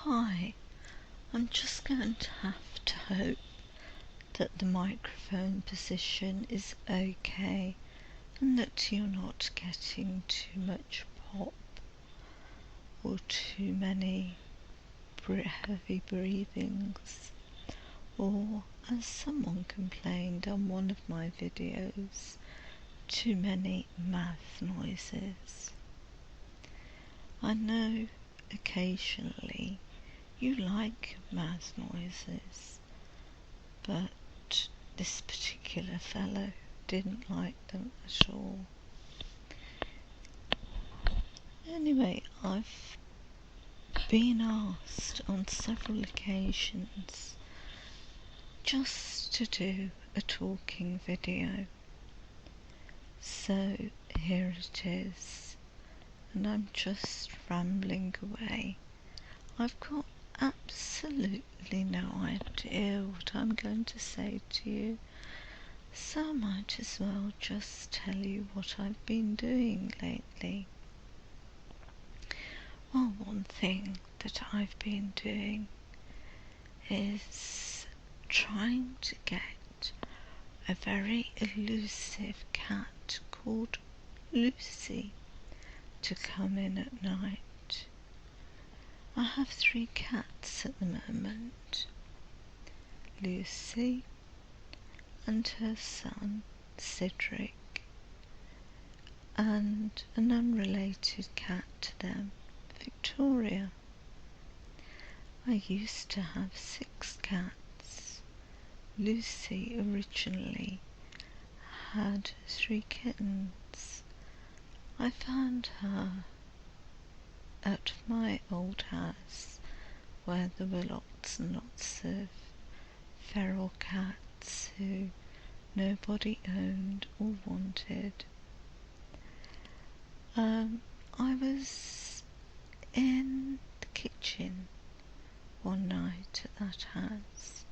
Hi, I'm just going to have to hope that the microphone position is okay and that you're not getting too much pop or too many heavy breathings, or, as someone complained on one of my videos, too many mouth noises. I know occasionally you like mouth noises, but this particular fellow didn't like them at all. Anyway, I've been asked on several occasions just to do a talking video, so here it is, and I'm just rambling away. I've got absolutely no idea what I'm going to say to you, so I might as well just tell you what I've been doing lately. Well, one thing that I've been doing is trying to get a very elusive cat called Lucy to come in at night. I have 3 cats at the moment: Lucy and her son Cedric, and an unrelated cat to them, Victoria. I used to have 6 cats. Lucy originally had 3 kittens. I found her at my old house, where there were lots and lots of feral cats who nobody owned or wanted. I was in the kitchen one night at that house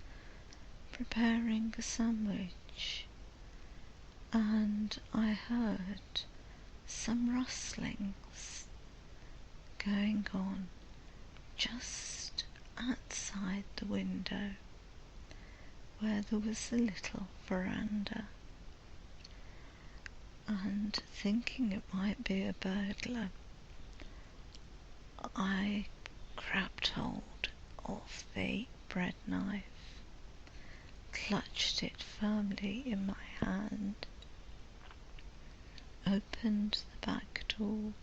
preparing a sandwich, and I heard some rustlings going on just outside the window where there was a little veranda, and thinking it might be a burglar, I grabbed hold of the bread knife, clutched it firmly in my hand, opened the back door,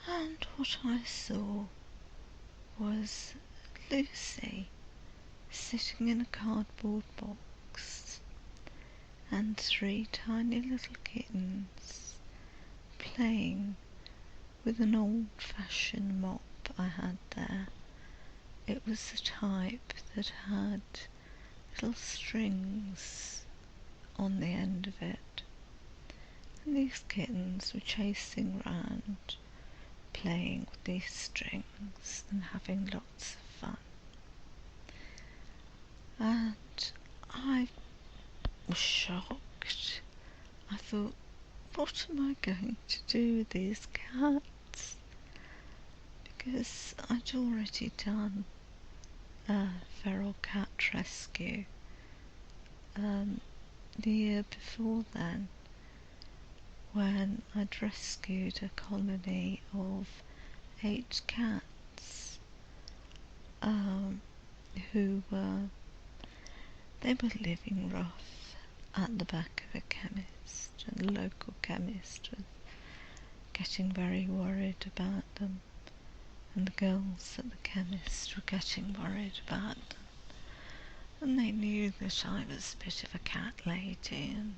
and what I saw was Lucy sitting in a cardboard box and 3 tiny little kittens playing with an old-fashioned mop I had there. It was the type that had little strings on the end of it, and these kittens were chasing round, playing with these strings and having lots of fun. And I was shocked. I thought, what am I going to do with these cats? Because I'd already done a feral cat rescue the year before then, when I'd rescued a colony of 8 cats who were living rough at the back of a chemist, and the local chemist was getting very worried about them, and the girls at the chemist were getting worried about them, and they knew that I was a bit of a cat lady and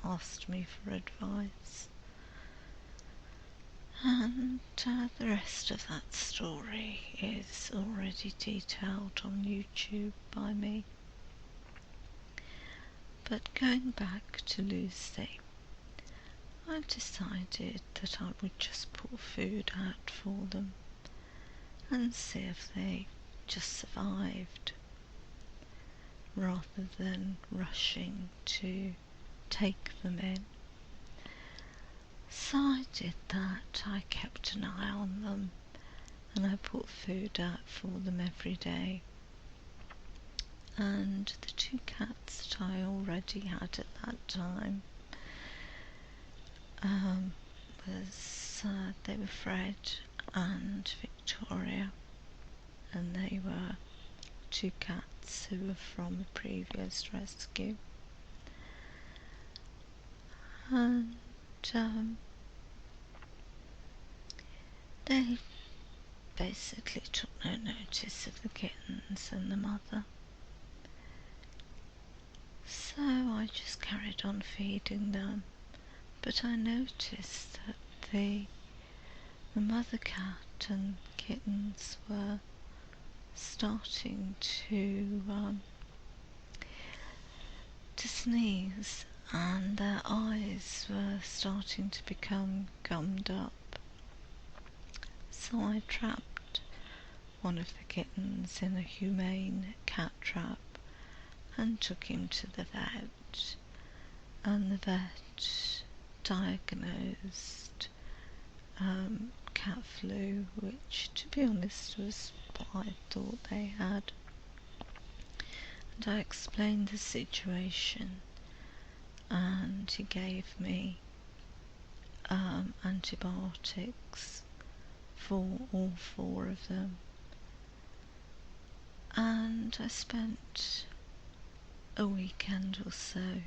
asked me for advice. And the rest of that story is already detailed on YouTube by me. But going back to Lucy, I decided that I would just put food out for them and see if they just survived, rather than rushing to take them in. So I did that. I kept an eye on them and I put food out for them every day. And the two cats that I already had at that time they were Fred and Victoria, and they were two cats who were from a previous rescue. And they basically took no notice of the kittens and the mother. So I just carried on feeding them, but I noticed that the mother cat and kittens were starting to sneeze, and their eyes were starting to become gummed up. So I trapped one of the kittens in a humane cat trap and took him to the vet, and the vet diagnosed cat flu, which, to be honest, was what I thought they had. And I explained the situation, and he gave me antibiotics for all four of them, and I spent a weekend or so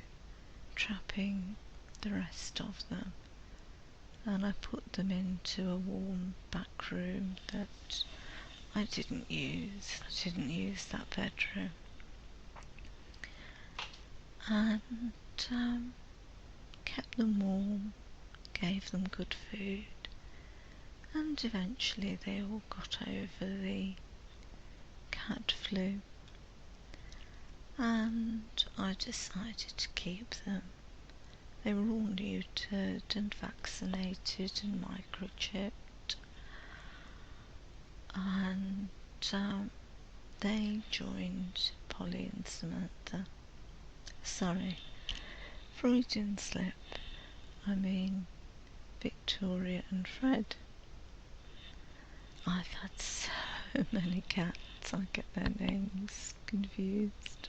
trapping the rest of them, and I put them into a warm back room that I didn't use. I didn't use that bedroom, and kept them warm, gave them good food, and eventually they all got over the cat flu, and I decided to keep them. They were all neutered and vaccinated and microchipped, and they joined Polly and Samantha. Sorry, Freudian slip. I mean Victoria and Fred. I've had so many cats, I get their names confused.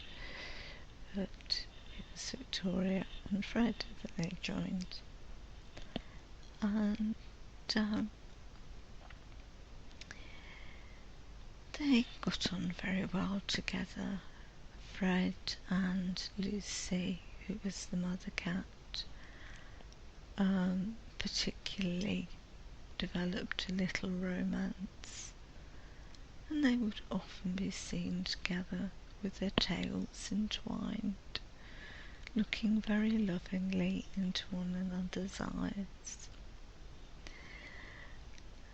But it was Victoria and Fred that they joined. And they got on very well together. Fred and Lucy, who was the mother cat, particularly developed a little romance, and they would often be seen together with their tails entwined, looking very lovingly into one another's eyes.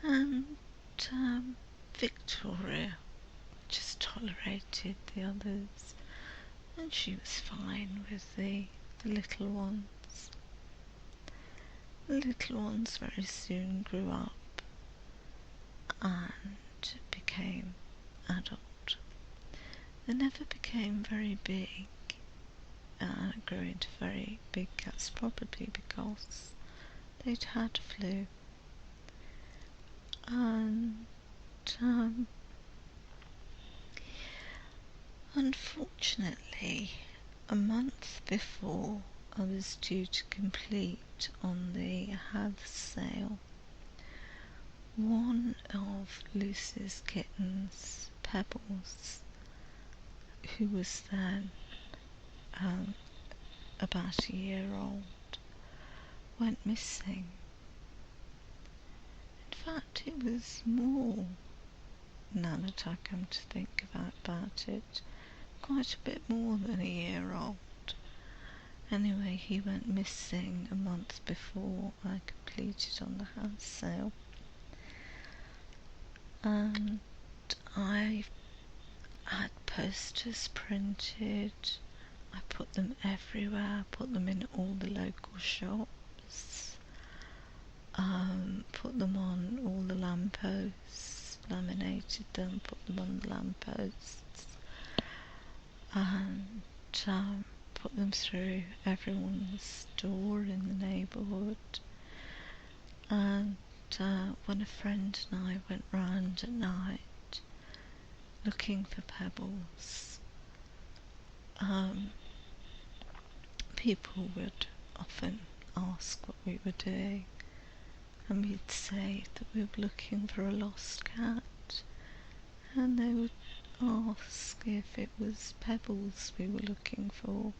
And Victoria just tolerated the others, and she was fine with the little ones. The little ones very soon grew up and became adult. They never became very big, grew into very big cats, probably because they'd had flu. And unfortunately, a month before I was due to complete on the house sale, one of Lucy's kittens, Pebbles, who was then about a year old, went missing. In fact, it was more, now that I come to think about it, quite a bit more than a year old. Anyway, he went missing a month before I completed on the house sale, and I had posters printed. I put them everywhere, put them in all the local shops, put them on all the lampposts, laminated them, put them on the lampposts, and put them through everyone's door in the neighbourhood. And when a friend and I went round at night looking for pebbles, people would often ask what we were doing, and we'd say that we were looking for a lost cat, and they would ask if it was pebbles we were looking for.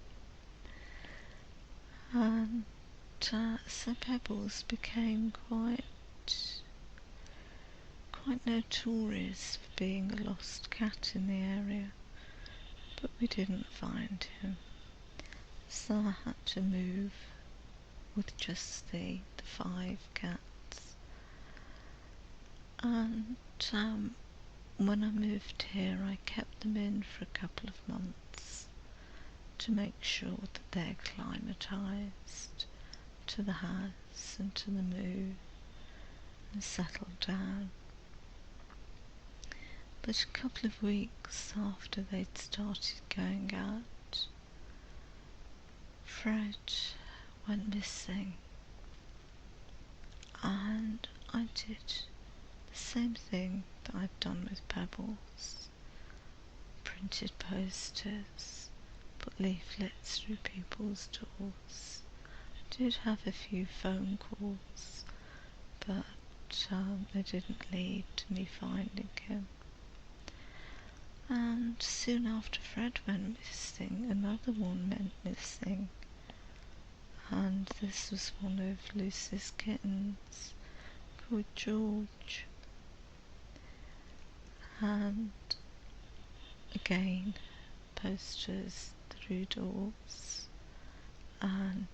And so pebbles became quite notorious for being a lost cat in the area, but we didn't find him, so I had to move with just the 5 cats. And when I moved here, I kept them in for a couple of months to make sure that they acclimatised to the house and to the move and settled down. But a couple of weeks after they'd started going out, Fred went missing, and I did the same thing that I've done with pebbles: printed posters, put leaflets through people's doors. Did have a few phone calls, but they didn't lead to me finding him. And soon after Fred went missing, another one went missing, and this was one of Lucy's kittens called George. And again, posters through doors, and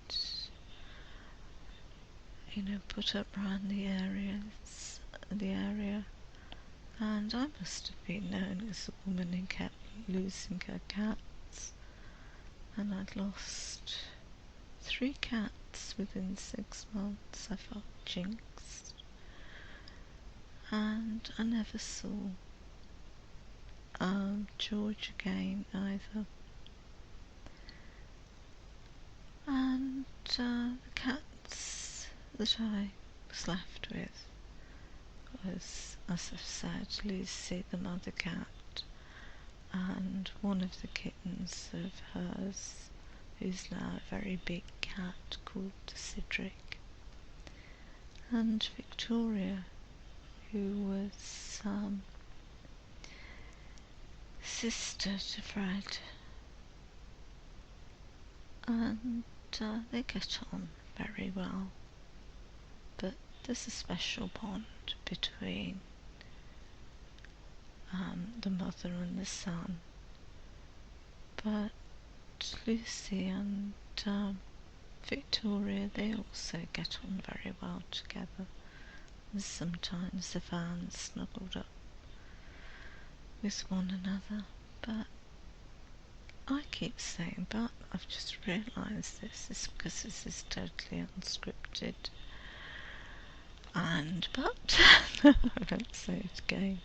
put up round the area, and I must have been known as a woman who kept losing her cats, and I'd lost 3 cats within 6 months. I felt jinxed, and I never saw George again either. And the cats that I was left with was, as I've said, Lucy, the mother cat, and one of the kittens of hers, who's now a very big cat, called Cedric, and Victoria, who was sister to Fred, and they get on very well, but there's a special bond between the mother and the son. But Lucy and Victoria, they also get on very well together, and sometimes the fans snuggled up with one another. But I keep saying, but I've just realised this is because this is totally unscripted, and but I won't say it again.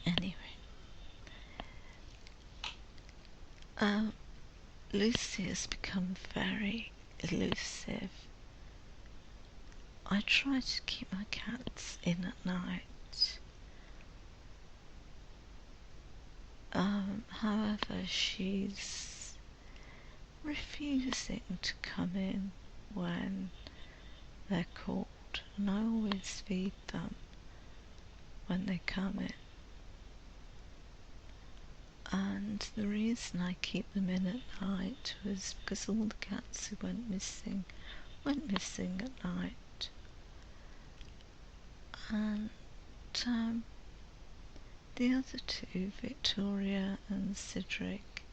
Anyway, Lucy has become very elusive. I try to keep my cats in at night. However, she's refusing to come in when they're called, and I always feed them when they come in. And the reason I keep them in at night was because all the cats who went missing at night. And the other 2, Victoria and Cedric,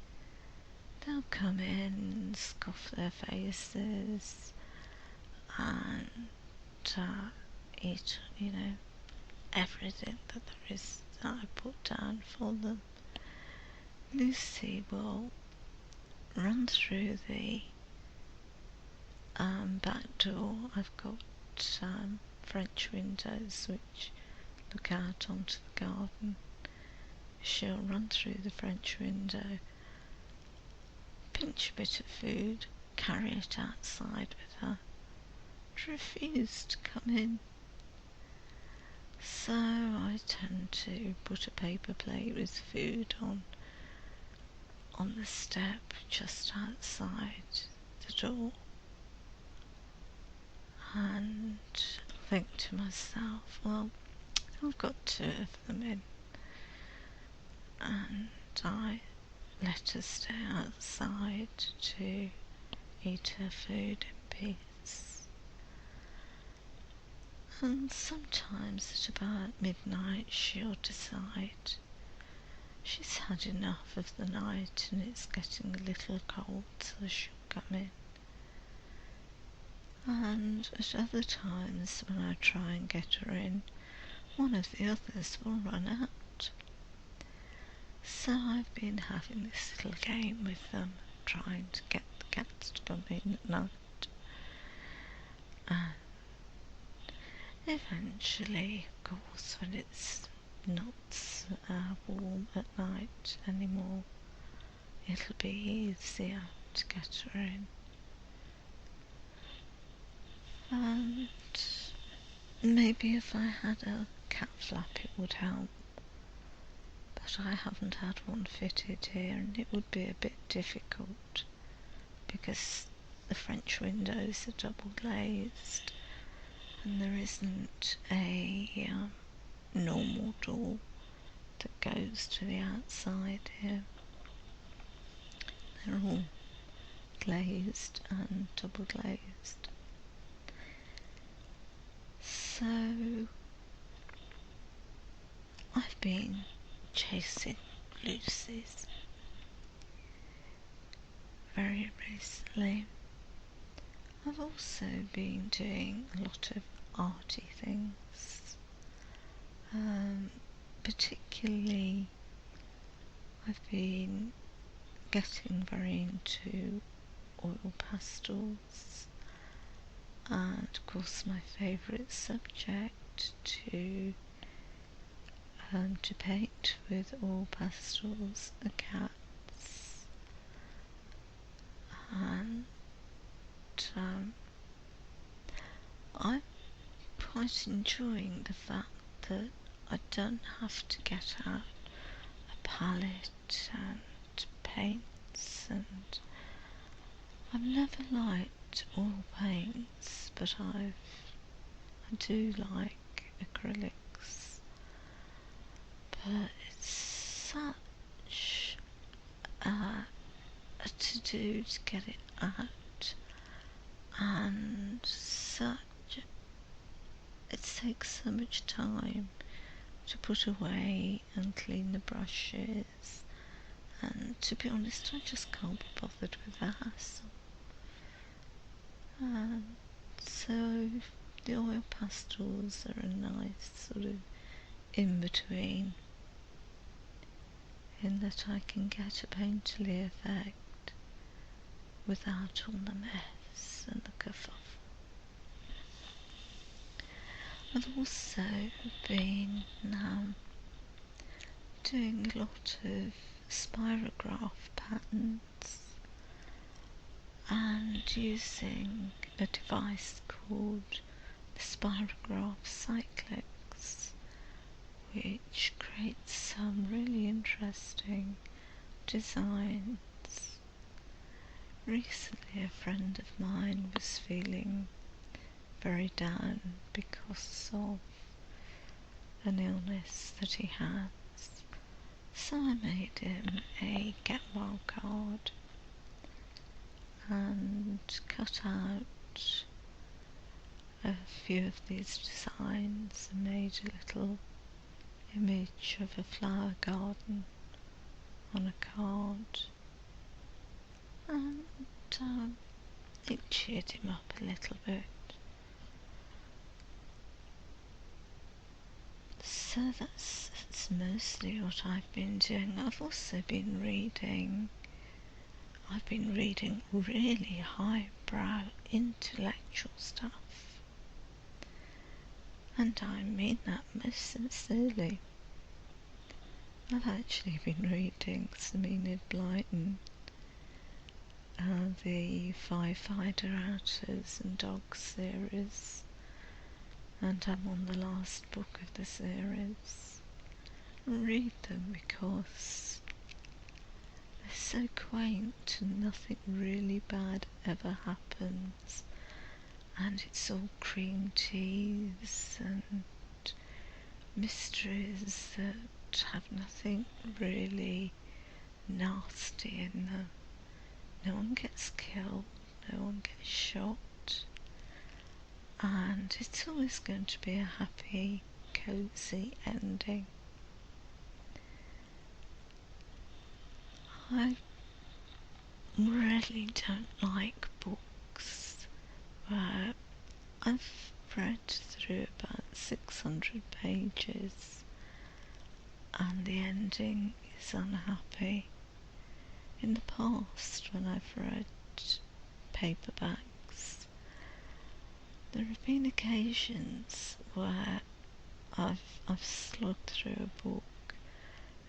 they'll come in and scoff their faces and eat, everything that there is that I put down for them. Lucy will run through the back door. I've got French windows which look out onto the garden. She'll run through the French window, pinch a bit of food, carry it outside with her, refused to come in. So I tend to put a paper plate with food on the step just outside the door, and think to myself, well, I've got 2 of them in, and I let her stay outside to eat her food in peace. And sometimes at about midnight she'll decide she's had enough of the night and it's getting a little cold, so she'll come in. And at other times when I try and get her in, one of the others will run out. So I've been having this little game with them, trying to get the cats to come in at night. And eventually, of course, when it's not warm at night anymore, it'll be easier to get her in. And maybe if I had a cat flap it would help, but I haven't had one fitted here, and it would be a bit difficult because the French windows are double glazed and there isn't a normal door that goes to the outside here. They're all glazed and double glazed. So I've been chasing Lucy's very recently. I've also been doing a lot of arty things. Particularly I've been getting very into oil pastels, and of course my favourite subject to paint with oil pastels are cats, and I'm quite enjoying the fact that I don't have to get out a palette and paints, and I've never liked oil paints, but I do like acrylics, but it's such a to-do to get it out, and it takes so much time to put away and clean the brushes, and to be honest I just can't be bothered with the hassle. And so the oil pastels are a nice sort of in-between, in that I can get a painterly effect without all the mess and the kerfuffle. I've also been doing a lot of spirograph patterns and using a device called the Spirograph Cyclics, which creates some really interesting designs. Recently a friend of mine was feeling very down because of an illness that he has, so I made him a get well card and cut out a few of these designs and made a little image of a flower garden on a card, and it cheered him up a little bit. So that's mostly what I've been doing. I've also been reading really highbrow intellectual stuff, and I mean that most sincerely. I've actually been reading some Enid Blyton, the Firefighter Outers and Dogs series, and I'm on the last book of the series. Read them because they're so quaint and nothing really bad ever happens, and it's all cream teas and mysteries that have nothing really nasty in them. No one gets killed, no one gets shot, and it's always going to be a happy, cosy ending. I really don't like books where I've read through about 600 pages and the ending is unhappy. In the past, when I've read paperbacks, there have been occasions where I've slogged through a book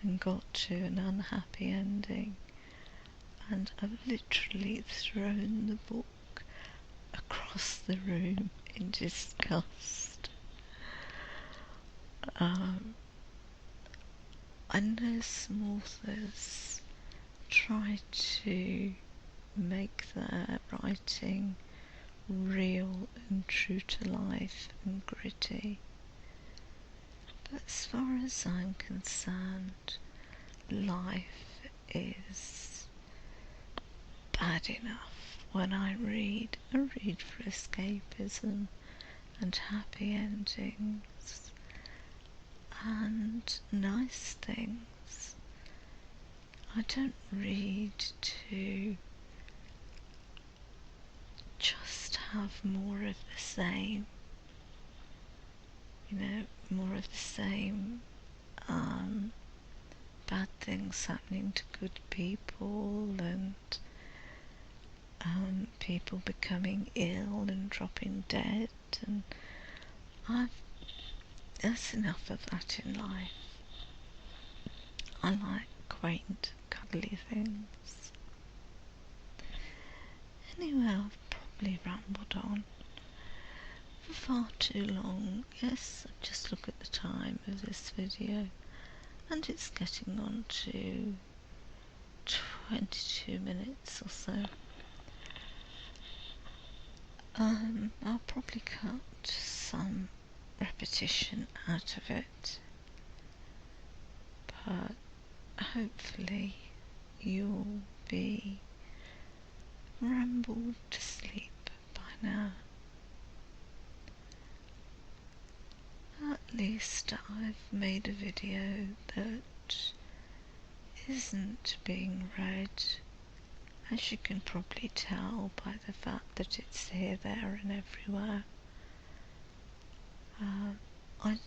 and got to an unhappy ending, and I've literally thrown the book across the room in disgust. I know some authors try to make their writing real and true to life and gritty, but as far as I'm concerned, life is bad enough. When I read for escapism and happy endings and nice things. I don't read to just have more of the same, more of the same bad things happening to good people, and people becoming ill and dropping dead, and there's enough of that in life. I like quaint, cuddly things. Anyway, I've probably rambled on for far too long. Yes, just look at the time of this video, and it's getting on to 22 minutes or so. I'll probably cut some repetition out of it, but hopefully you'll be rambled to sleep by now. At least I've made a video that isn't being read, as you can probably tell by the fact that it's here, there and everywhere. I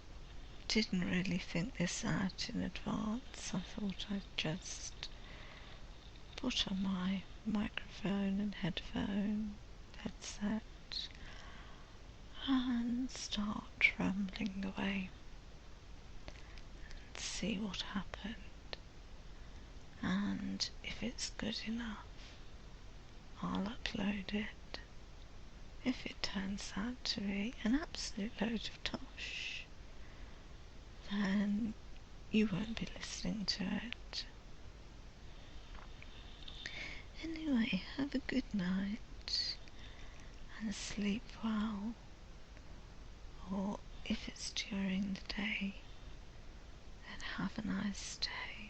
didn't really think this out in advance. I thought I'd just put on my microphone and headset and start rambling away and see what happened, and if it's good enough I'll upload it. If it turns out to be an absolute load of tosh, then you won't be listening to it. Anyway, have a good night and sleep well, or if it's during the day, then have a nice day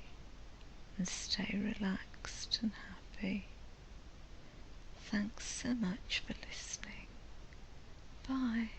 and stay relaxed and happy. Thanks so much for listening. Bye.